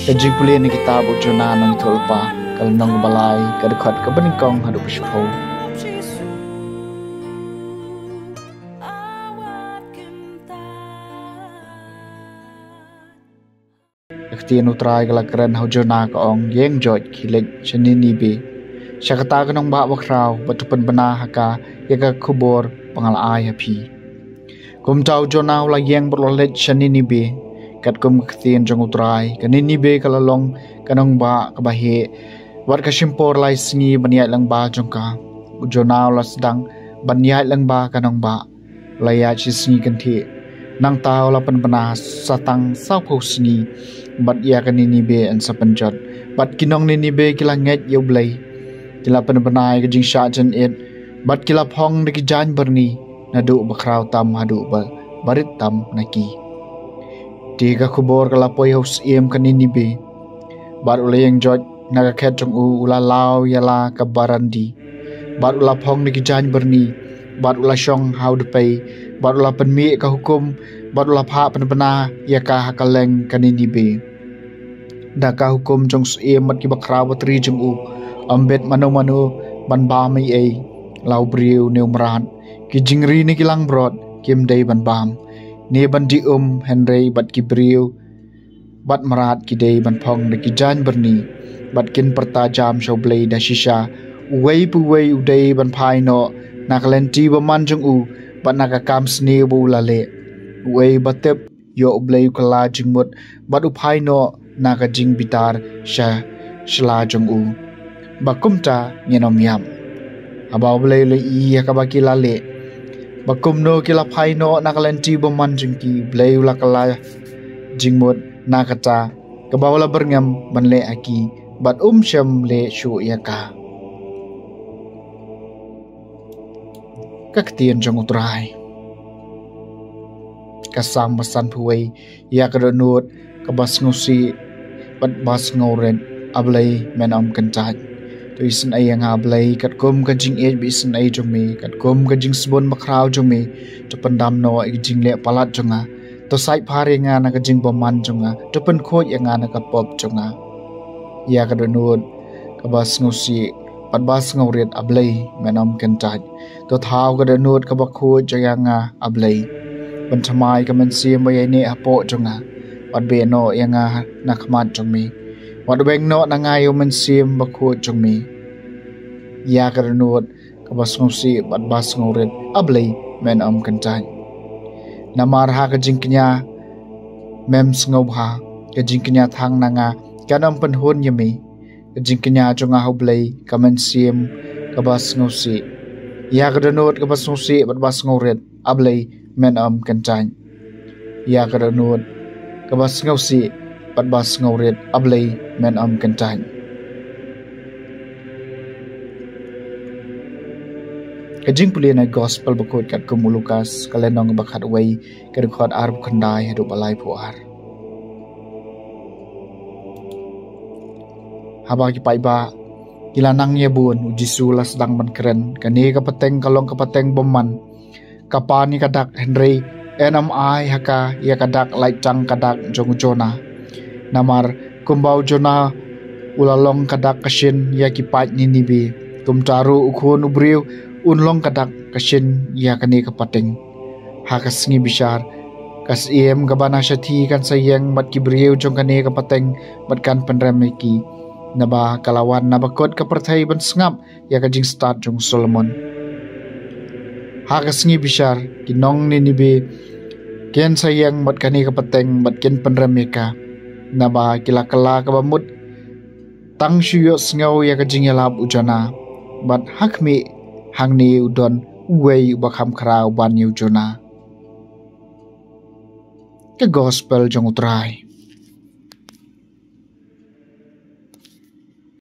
Kajing puli ni kitab ujuna nang tulpa kal nang balai kadukhat kabeningkong hadu bispo. Ikhtian utrai kalakran hujuna kaong yeng joj kilik shanini be. Syakata kanong ba wakraw batupan bana haka yaga kubor pangalai hapi. Kum tau jona ula yeng berlolet shanini be. Kat kum ikhtian jong utrai kanini be kalalong kanong ba kabahe. Wat kasimpor lai singi baniat lang ba jongka. Ujona ula sedang baniat lang ba kanong ba. Layat si singi kanti. Nang tau lapan bana satang saupo singi. Bat ia kanini be an sapanjot. Bat kinong nini be kilanget yaw blay. Kila penbenai ke jing syajan it bat kila phong de jan berni nadu bakraw tam hadu barit tam naki tiga kubor kala poi haus iem kanini be bat ula yang jot naga khet jong ula law yala kabarandi bat ula phong de jan berni bat ula syong how de pay bat ula penmi ka hukum bat ula pha penbena ya ka hakaleng kanini be da ka hukum jong iem bat ki bakraw batri jong ambet manu ban bam ai lau briu neu mran ki jingri ni kilang brod kim dei ban bam ne ban di henrei bat ki briu bat marat ki dei ban phong de ki jan berni bat kin perta jam show blei da shisha wei pu wei udei ban phai no nakalenti ba man jung u bat nakakam sne bu lale wei batep yo blei kala jingmut bat u phai no nakajing bitar sha shla jung u bakumta ngenom yam abaw blay le iya kabaki lale bakum no kila phai no nakalenti boman jingki blay ula kala jingmut nakata kabawla berngam banle aki bat syam le shu yaka kaktian jong utrai kasam basan puway ya kadonut kabas ngusi bat bas ngoren ablay menam kentat tu isin ay nga blay kat kum kajing ej bi isin ay jome kat kum kajing sebon makraw jome to pendam no ay jing le palat jonga to sai phare nga na kajing boman jonga to pen khoj nga na kapop jonga ya kadonut kabas ngusi pat bas ngauret ablay menam kentat to thaw kadonut kabakho jaya nga ablay ban thamai kamen sim bay ne apo jonga pat be no nga nakmat jome wat beng no na ngayo men sim bakho jongmi ya karanut kabas ngosi bat bas ngoret ablay men kantan namar ha ka jingknya mem sngob ka jingknya thang nanga kanam penhun yemi ka jingknya jonga hoblay kamen sim kabas ngosi ya karanut kabas ngosi bat bas ngoret ablay men kantan ya karanut kabas ngosi pat bas ngauret ablay men kentan kajing puli na gospel bakot kat kumulukas kalenong bakat way kadukot arab kandai hadu balai puar habaki paiba kilanang yabun ujisu lasdang man keren kani kapateng kalong kapateng boman kapani kadak henry enam ai haka ya kadak laitang kadak jongujona namar kumbau jona ulalong kadak kashin ya kipat ninibi kumtaru ukun ubriu unlong kadak kashin ya kani kapating hakas ngi bishar kas iem gabana shathi kan sayang mat kibriu jong kani kapateng mat kan pandrameki naba kalawan nabakot kaperthai ban sngap ya kajing start jong Solomon hakas ngi bishar kinong ninibi ken sayang mat kani kapateng mat ken pandrameka naba kila kala kabamut tang shuyo sngau ya kajing yalab ujana bat hakmi hangni udon wei bakam krau ban ujana ke gospel jong utrai